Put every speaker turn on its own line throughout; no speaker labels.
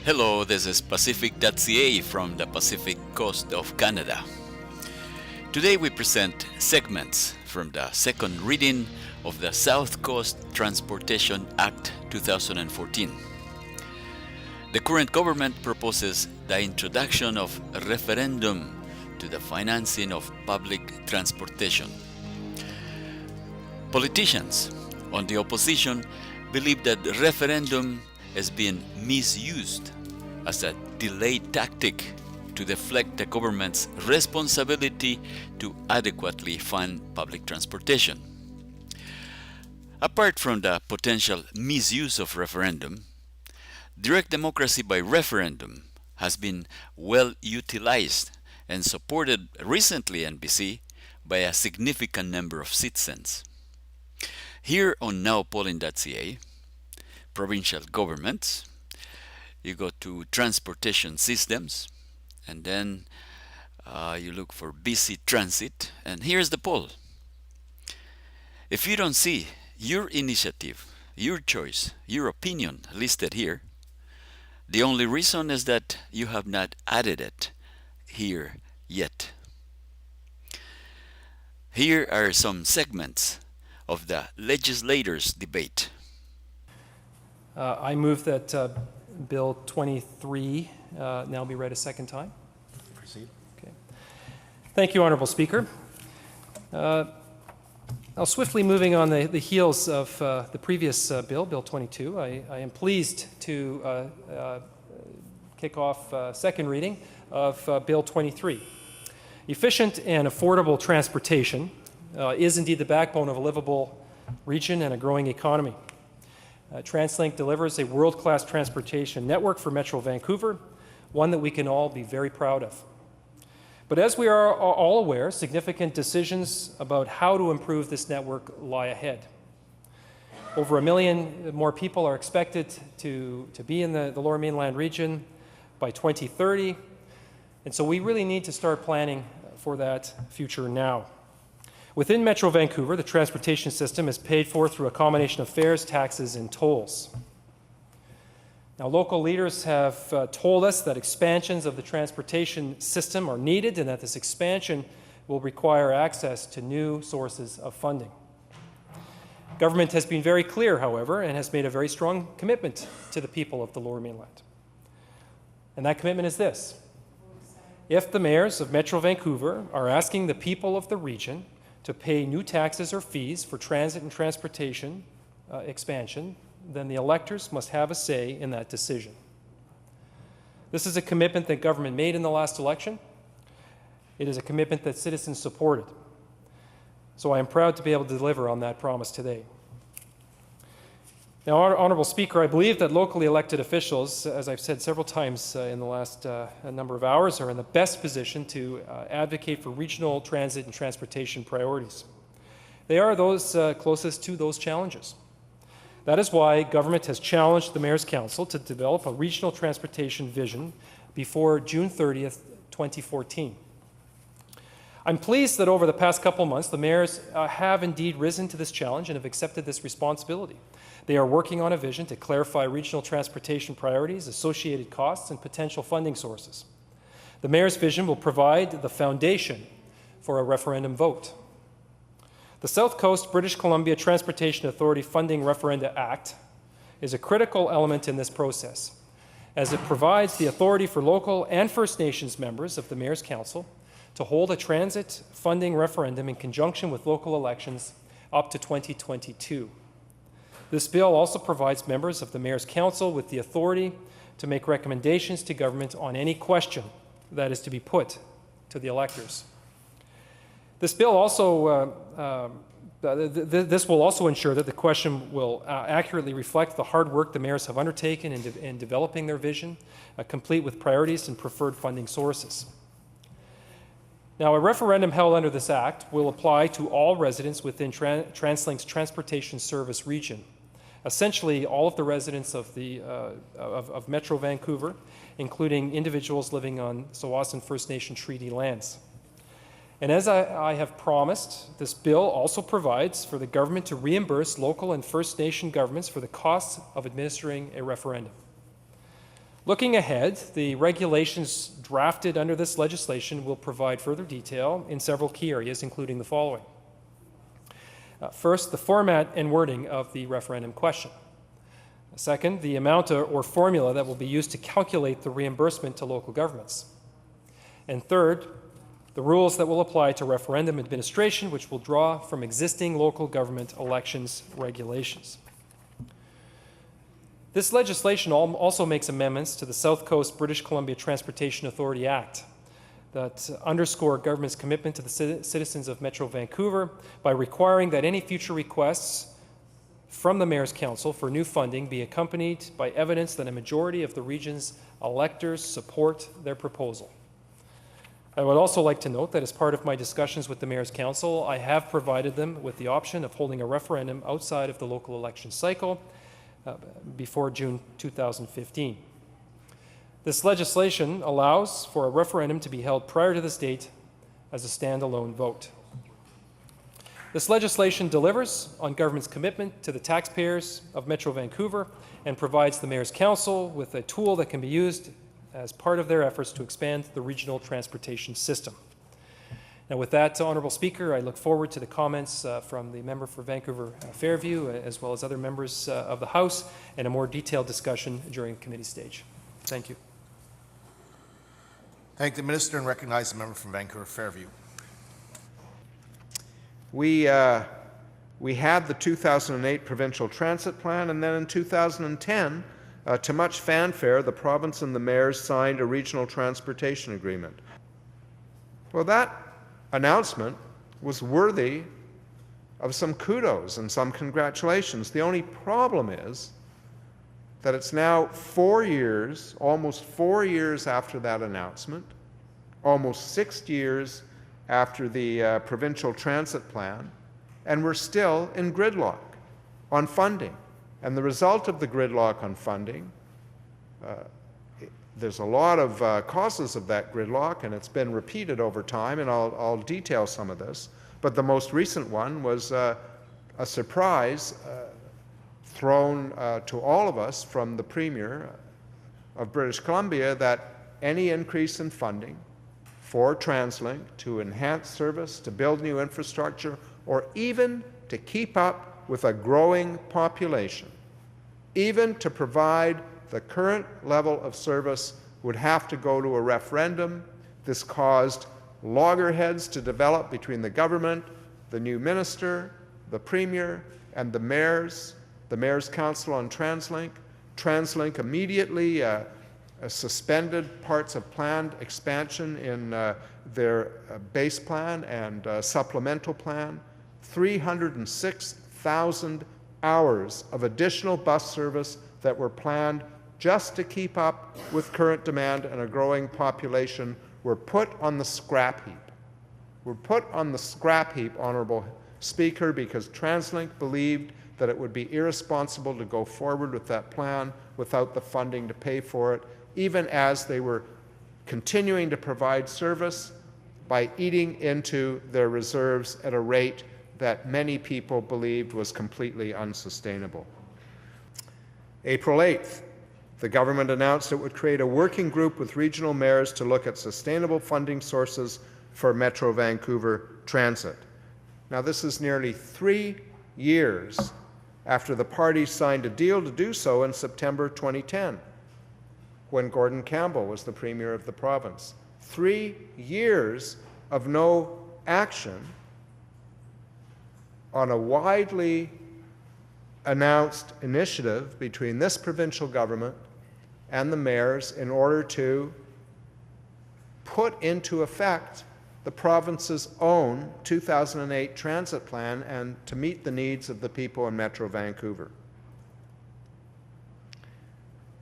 Hello, this is Pacific.ca from the Pacific Coast of Canada. Today we present segments from the second reading of the South Coast Transportation Act 2014. The current government proposes the introduction of a referendum to the financing of public transportation. Politicians on the opposition believe that the referendum is being misused as a delay tactic to deflect the government's responsibility to adequately fund public transportation. Apart from the potential misuse of referendum, direct democracy by referendum has been well utilized and supported recently in BC by a significant number of citizens. Here on nowpolling.ca, provincial governments, you go to transportation systems, and then you look for BC Transit, and here's the poll. If you don't see your initiative, your choice, your opinion listed here, the only reason is that you have not added it here yet. Here are some segments of the legislators' debate.
I move that Bill 23 now be read a second time.
Proceed.
Okay. Thank you, Honourable Speaker. Now, swiftly moving on the heels of the previous bill, Bill 22, I am pleased to kick off second reading of Bill 23. Efficient and affordable transportation is indeed the backbone of a livable region and a growing economy. TransLink delivers a world-class transportation network for Metro Vancouver, one that we can all be very proud of. But as we are all aware, significant decisions about how to improve this network lie ahead. Over 1 million more people are expected to be in the Lower Mainland region by 2030, and so we really need to start planning for that future now. Within Metro Vancouver, the transportation system is paid for through a combination of fares, taxes, and tolls. Now, local leaders have told us that expansions of the transportation system are needed and that this expansion will require access to new sources of funding. Government has been very clear, however, and has made a very strong commitment to the people of the Lower Mainland. And that commitment is this: if the mayors of Metro Vancouver are asking the people of the region to pay new taxes or fees for transit and transportation expansion, then the electors must have a say in that decision. This is a commitment that government made in the last election. It is a commitment that citizens supported. So I am proud to be able to deliver on that promise today. Now, Honourable Speaker, I believe that locally elected officials, as I've said several times in the last number of hours, are in the best position to advocate for regional transit and transportation priorities. They are those closest to those challenges. That is why government has challenged the Mayor's Council to develop a regional transportation vision before June 30th, 2014. I'm pleased that over the past couple of months, the mayors have indeed risen to this challenge and have accepted this responsibility. They are working on a vision to clarify regional transportation priorities, associated costs, and potential funding sources. The mayor's vision will provide the foundation for a referendum vote. The South Coast British Columbia Transportation Authority Funding Referenda Act is a critical element in this process, as it provides the authority for local and First Nations members of the Mayor's Council to hold a transit funding referendum in conjunction with local elections up to 2022. This bill also provides members of the Mayor's Council with the authority to make recommendations to government on any question that is to be put to the electors. This bill also this will also ensure that the question will accurately reflect the hard work the mayors have undertaken in developing their vision, complete with priorities and preferred funding sources. Now, a referendum held under this Act will apply to all residents within TransLink's transportation service region, essentially all of the residents of Metro Vancouver, including individuals living on Tsawwassen First Nation treaty lands. And as I have promised, this bill also provides for the government to reimburse local and First Nation governments for the costs of administering a referendum. Looking ahead, the regulations drafted under this legislation will provide further detail in several key areas, including the following. First, the format and wording of the referendum question. Second, the amount or formula that will be used to calculate the reimbursement to local governments. And third, the rules that will apply to referendum administration, which will draw from existing local government elections regulations. This legislation also makes amendments to the South Coast British Columbia Transportation Authority Act that underscore government's commitment to the citizens of Metro Vancouver by requiring that any future requests from the Mayor's Council for new funding be accompanied by evidence that a majority of the region's electors support their proposal. I would also like to note that as part of my discussions with the Mayor's Council, I have provided them with the option of holding a referendum outside of the local election cycle before June 2015. This legislation allows for a referendum to be held prior to this date as a standalone vote. This legislation delivers on government's commitment to the taxpayers of Metro Vancouver and provides the Mayor's Council with a tool that can be used as part of their efforts to expand the regional transportation system. Now, with that, Honourable Speaker, I look forward to the comments from the member for Vancouver Fairview, as well as other members of the House, and a more detailed discussion during committee stage. Thank you.
Thank the Minister and recognize the member from Vancouver Fairview.
We had the 2008 Provincial Transit Plan, and then in 2010, to much fanfare, the province and the mayors signed a regional transportation agreement. Well, that announcement was worthy of some kudos and some congratulations. The only problem is that it's now 4 years, almost 4 years after that announcement, almost 6 years after the Provincial Transit Plan, and we're still in gridlock on funding. And the result of the gridlock on funding, there's a lot of causes of that gridlock, and it's been repeated over time, and I'll detail some of this. But the most recent one was a surprise thrown to all of us from the Premier of British Columbia that any increase in funding for TransLink to enhance service, to build new infrastructure, or even to keep up with a growing population, even to provide the current level of service, would have to go to a referendum. This caused loggerheads to develop between the government, the new minister, the Premier, and the Mayor's Council on TransLink. TransLink immediately suspended parts of planned expansion in their base plan and supplemental plan. 306,000 hours of additional bus service that were planned just to keep up with current demand and a growing population were put on the scrap heap. Were put on the scrap heap, Honourable Speaker, because TransLink believed that it would be irresponsible to go forward with that plan without the funding to pay for it, even as they were continuing to provide service by eating into their reserves at a rate that many people believed was completely unsustainable. April 8th, the government announced it would create a working group with regional mayors to look at sustainable funding sources for Metro Vancouver Transit. Now, this is nearly 3 years after the parties signed a deal to do so in September 2010, when Gordon Campbell was the Premier of the province. 3 years of no action on a widely announced initiative between this provincial government and the mayors in order to put into effect the province's own 2008 transit plan and to meet the needs of the people in Metro Vancouver.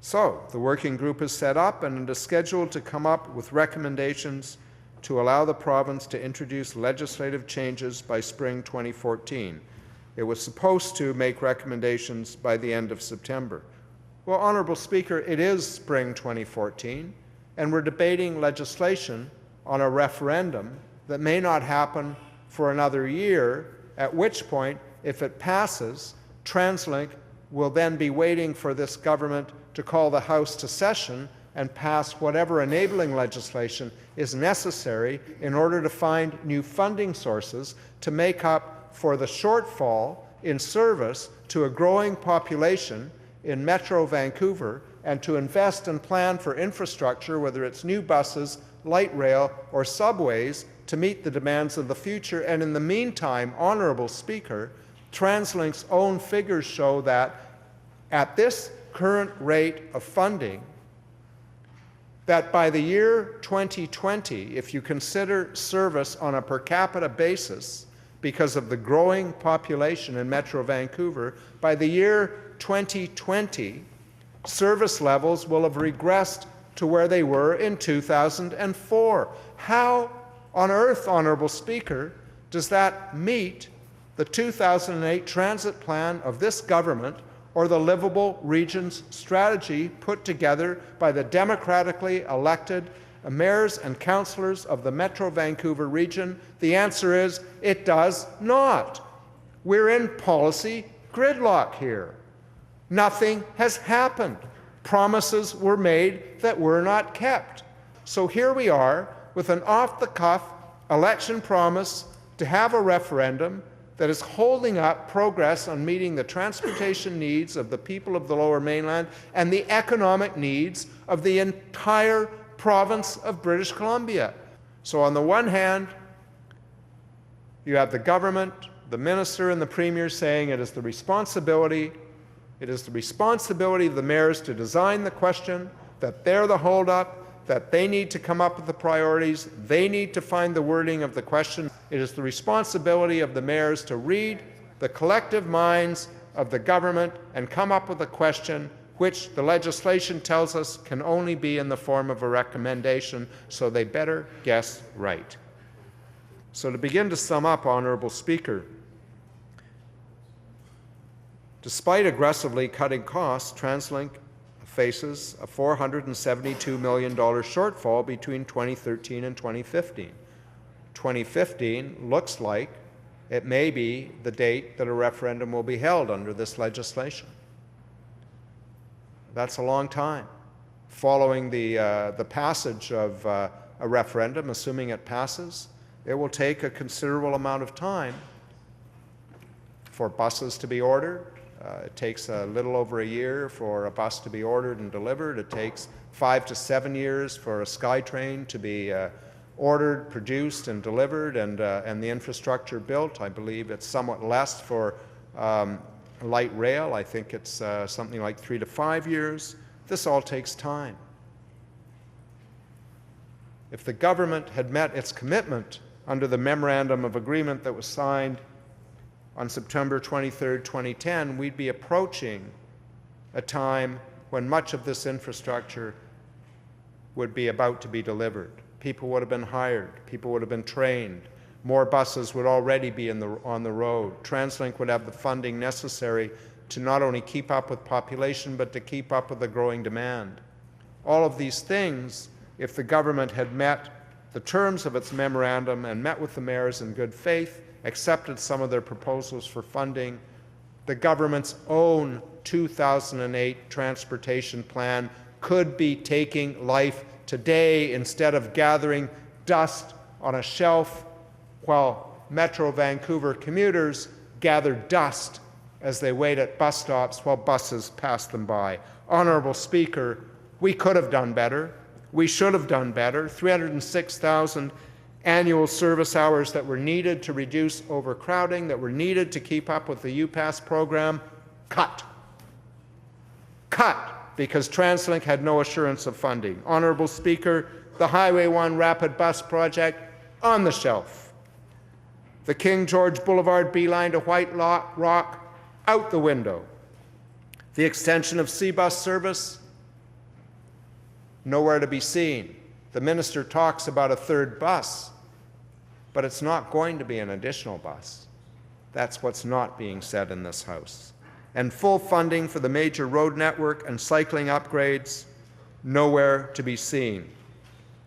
So, the working group is set up and is scheduled to come up with recommendations to allow the province to introduce legislative changes by spring 2014. It was supposed to make recommendations by the end of September. Well, Honourable Speaker, it is spring 2014, and we're debating legislation on a referendum that may not happen for another year, at which point, if it passes, TransLink will then be waiting for this government to call the House to session and pass whatever enabling legislation is necessary in order to find new funding sources to make up for the shortfall in service to a growing population in Metro Vancouver, and to invest and plan for infrastructure, whether it's new buses, light rail, or subways, to meet the demands of the future. And in the meantime, Honourable Speaker, TransLink's own figures show that at this current rate of funding, that by the year 2020, if you consider service on a per capita basis, because of the growing population in Metro Vancouver, by the year 2020, service levels will have regressed to where they were in 2004. How on earth, Honourable Speaker, does that meet the 2008 transit plan of this government or the Livable Regions strategy put together by the democratically elected mayors and councillors of the Metro Vancouver region? The answer is it does not. We're in policy gridlock here. Nothing has happened. Promises were made that were not kept. So here we are with an off-the-cuff election promise to have a referendum that is holding up progress on meeting the transportation needs of the people of the Lower Mainland and the economic needs of the entire province of British Columbia. So on the one hand, you have the government, the minister, and the premier saying it is the responsibility of the mayors to design the question, that they're the holdup, that they need to come up with the priorities, they need to find the wording of the question. It is the responsibility of the mayors to read the collective minds of the government and come up with a question which the legislation tells us can only be in the form of a recommendation, so they better guess right. So to begin to sum up, Honourable Speaker, despite aggressively cutting costs, TransLink faces a $472 million shortfall between 2013 and 2015. 2015 looks like it may be the date that a referendum will be held under this legislation. That's a long time. Following the passage of a referendum, assuming it passes, it will take a considerable amount of time for buses to be ordered. It takes a little over a year for a bus to be ordered and delivered. It takes 5 to 7 years for a SkyTrain to be ordered, produced, and delivered, and the infrastructure built. I believe it's somewhat less for light rail. I think it's something like 3 to 5 years. This all takes time. If the government had met its commitment under the Memorandum of Agreement that was signed on September 23, 2010, we'd be approaching a time when much of this infrastructure would be about to be delivered. People would have been hired. People would have been trained. More buses would already be on the road. TransLink would have the funding necessary to not only keep up with population, but to keep up with the growing demand. All of these things, if the government had met the terms of its memorandum and met with the mayors in good faith, accepted some of their proposals for funding, the government's own 2008 transportation plan could be taking life today instead of gathering dust on a shelf while Metro Vancouver commuters gather dust as they wait at bus stops while buses pass them by. Honourable Speaker, we could have done better. We should have done better. 306,000 annual service hours that were needed to reduce overcrowding, that were needed to keep up with the UPass program, cut. Cut, because TransLink had no assurance of funding. Honourable Speaker, the Highway 1 Rapid Bus Project, on the shelf. The King George Boulevard beeline to White Rock, out the window. The extension of CBus service, nowhere to be seen. The minister talks about a third bus, but it's not going to be an additional bus. That's what's not being said in this House. And full funding for the major road network and cycling upgrades, nowhere to be seen.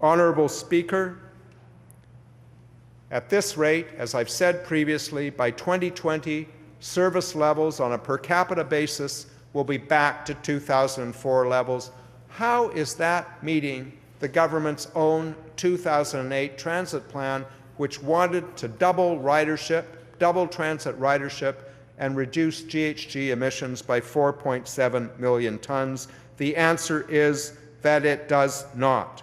Honourable Speaker, at this rate, as I've said previously, by 2020, service levels on a per capita basis will be back to 2004 levels. How is that meeting the government's own 2008 transit plan, which wanted to double transit ridership, and reduce GHG emissions by 4.7 million tons? The answer is that it does not.